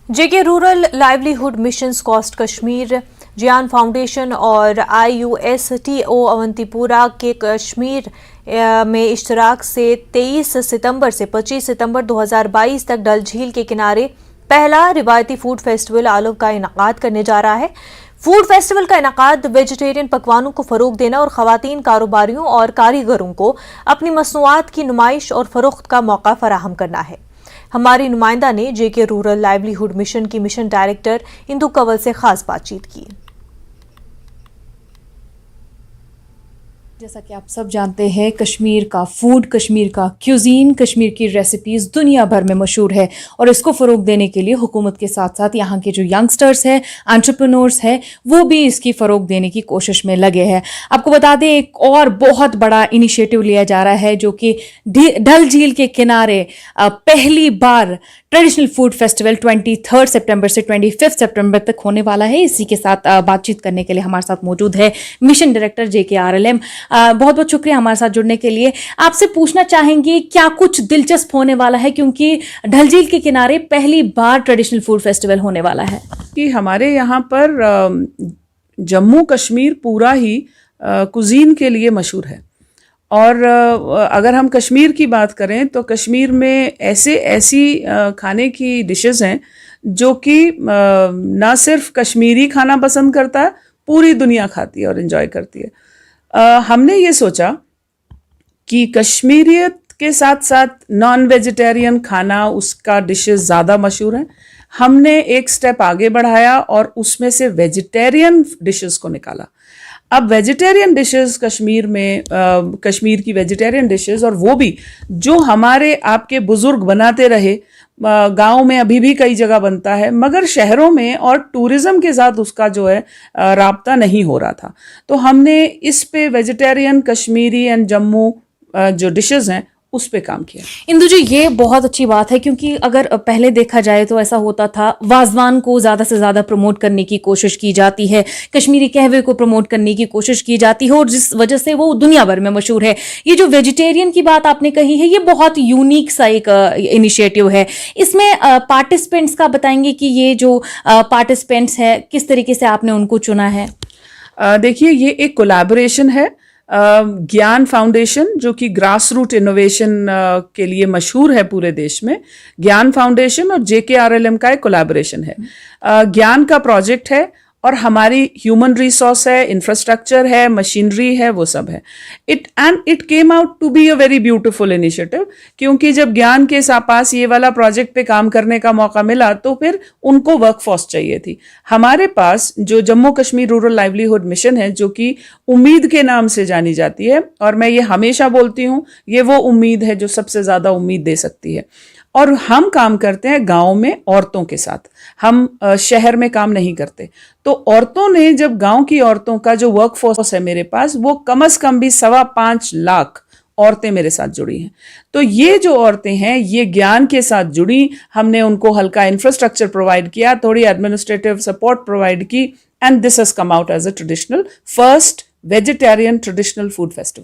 जेके rural livelihood mission कॉस्ट कश्मीर, जियान foundation और IUSTO अवंतीपुरा के कश्मीर में इश्तराक से 23 सितंबर से 25 सितंबर 2022 तक डल झील के किनारे पहला रिवायती फूड फेस्टिवल आलव का इनाकाद करने जा रहा है। फूड फेस्टिवल का इनाकाद वेजिटेरियन पकवानों को फरोग देना और खवातीन कारोबारियों और कारीगरों को अपनी मसनूआत की नुमाइश और फरोख्त का मौका फराहम करना है। हमारी नुमाइंदा ने जेके रूरल लाइवलीहुड मिशन की मिशन डायरेक्टर इंदु कंवल से खास बातचीत की। जैसा कि आप सब जानते हैं, कश्मीर का फूड, कश्मीर का क्यूजीन, कश्मीर की रेसिपीज़ दुनिया भर में मशहूर है और इसको फ़रोग देने के लिए हुकूमत के साथ साथ यहाँ के जो यंगस्टर्स हैं, एंटरप्रेन्योर्स हैं, वो भी इसकी फ़रोग देने की कोशिश में लगे हैं। आपको बता दें, एक और बहुत बड़ा इनिशिएटिव लिया जा रहा है जो कि डल झील के किनारे पहली बार ट्रेडिशनल फूड फेस्टिवल 23 सितंबर से 25 सितंबर तक होने वाला है। इसी के साथ बातचीत करने के लिए हमारे साथ मौजूद है मिशन डायरेक्टर JKRLM। बहुत बहुत शुक्रिया हमारे साथ जुड़ने के लिए। आपसे पूछना चाहेंगे क्या कुछ दिलचस्प होने वाला है, क्योंकि डल झील के किनारे पहली बार ट्रेडिशनल फूड फेस्टिवल होने वाला है। कि हमारे यहाँ पर जम्मू कश्मीर पूरा ही कुजीन के लिए मशहूर है और अगर हम कश्मीर की बात करें तो कश्मीर में ऐसी खाने की डिशेस हैं जो कि ना सिर्फ कश्मीरी खाना पसंद करता है, पूरी दुनिया खाती है और एंजॉय करती है। हमने ये सोचा कि कश्मीरियत के साथ साथ नॉन वेजिटेरियन खाना, उसका डिशेस ज़्यादा मशहूर हैं। हमने एक स्टेप आगे बढ़ाया और उसमें से वेजिटेरियन डिशेस को निकाला। अब वेजिटेरियन डिशेस कश्मीर में कश्मीर की वेजिटेरियन डिशेस, और वो भी जो हमारे आपके बुजुर्ग बनाते रहे, गांव में अभी भी कई जगह बनता है, मगर शहरों में और टूरिज्म के साथ उसका जो है राब्ता नहीं हो रहा था। तो हमने इस पे वेजिटेरियन कश्मीरी एंड जम्मू जो डिशेस हैं उस पे काम किया। इंदु जी, ये बहुत अच्छी बात है, क्योंकि अगर पहले देखा जाए तो ऐसा होता था, वाजवान को ज़्यादा से ज़्यादा प्रमोट करने की कोशिश की जाती है, कश्मीरी कहवे को प्रमोट करने की कोशिश की जाती है और जिस वजह से वो दुनिया भर में मशहूर है। ये जो वेजिटेरियन की बात आपने कही है, ये बहुत यूनिक सा एक इनिशिएटिव है। इसमें पार्टिसिपेंट्स का बताएंगे कि ये जो पार्टिसिपेंट्स है किस तरीके से आपने उनको चुना है? देखिए, ये एक कोलैबोरेशन है। ज्ञान फाउंडेशन, जो कि ग्रास रूट इनोवेशन के लिए मशहूर है पूरे देश में, ज्ञान फाउंडेशन और JKRLM का एक कोलैबोरेशन है। ज्ञान का प्रोजेक्ट है और हमारी ह्यूमन रिसोर्स है, इंफ्रास्ट्रक्चर है, मशीनरी है, वो सब है। It came out to be a very beautiful initiative, क्योंकि जब ज्ञान के पास ये वाला प्रोजेक्ट पे काम करने का मौका मिला तो फिर उनको वर्कफोर्स चाहिए थी। हमारे पास जो Jammu Kashmir rural livelihood mission है, जो कि उम्मीद के नाम से जानी जाती है, और मैं ये हमेशा बोलती हूँ, ये वो उम्मीद है जो सबसे ज़्यादा उम्मीद दे सकती है। और हम काम करते हैं गाँव में औरतों के साथ, हम शहर में काम नहीं करते। तो औरतों ने, जब गांव की औरतों का जो वर्कफोर्स है मेरे पास, वो कम से कम भी 5.25 लाख औरतें मेरे साथ जुड़ी हैं। तो ये जो औरतें हैं, ये ज्ञान के साथ जुड़ी। हमने उनको हल्का इंफ्रास्ट्रक्चर प्रोवाइड किया, थोड़ी एडमिनिस्ट्रेटिव सपोर्ट प्रोवाइड की, and this has come out as a traditional first vegetarian traditional food festival.